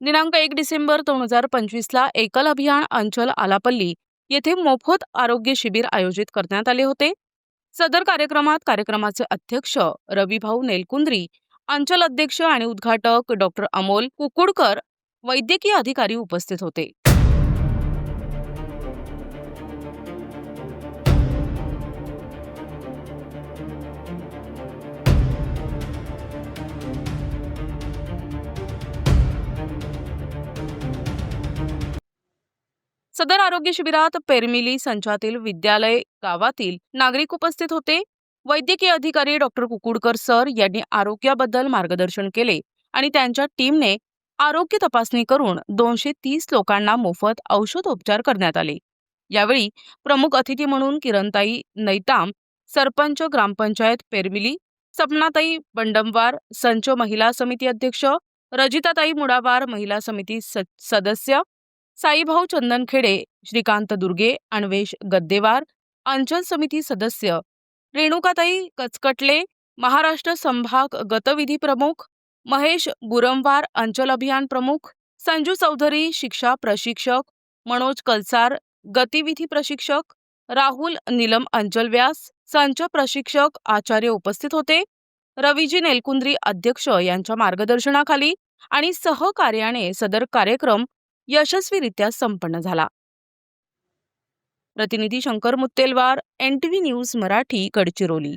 दिनांक 1 डिसेंबर 2025 ला एकल अभियान अंचल आलापल्ली येथे मोफत आरोग्य शिबिर आयोजित करण्यात आले होते. सदर कार्यक्रमात कार्यक्रमाचे अध्यक्ष रविभाऊ नेलकुंद्री, अंचल अध्यक्ष आणि उद्घाटक डॉक्टर अमोल कुकुडकर, वैद्यकीय अधिकारी उपस्थित होते. सदर आरोग्य शिबिरात पेरमिली संचातील विद्यालय गावातील नागरिक उपस्थित होते. वैद्यकीय अधिकारी डॉक्टर कुकुडकर सर यांनी आरोग्याबद्दल मार्गदर्शन केले आणि त्यांच्या टीमने आरोग्य तपासणी करून 230 लोकांना मोफत औषधोपचार करण्यात आले. यावेळी प्रमुख अतिथी म्हणून किरणताई नैताम, सरपंच ग्रामपंचायत पेरमिली, सपनाताई बंडमवार, संच महिला समिती अध्यक्ष, रजिताताई मुडावार, महिला समिती सदस्य, साईभाऊ चंदनखेडे, श्रीकांत दुर्गे, अन्वेष गद्देवार, अंचल समिती सदस्य, रेणुकाताई कचकटले, महाराष्ट्र संभाग गतविधी प्रमुख, महेश गुरमवार, अंचल अभियान प्रमुख, संजू चौधरी, शिक्षा प्रशिक्षक, मनोज कलसार, गतिविधी प्रशिक्षक, राहुल नीलम अंचल व्यास, संच प्रशिक्षक, आचार्य उपस्थित होते. रविजी नेलकुंद्री अध्यक्ष यांच्या मार्गदर्शनाखाली आणि सहकार्याने सदर कार्यक्रम यशस्वीरित्या संपन्न झाला. प्रतिनिधी शंकर मुत्तेलवार, NTV न्यूज मराठी, गडचिरोली.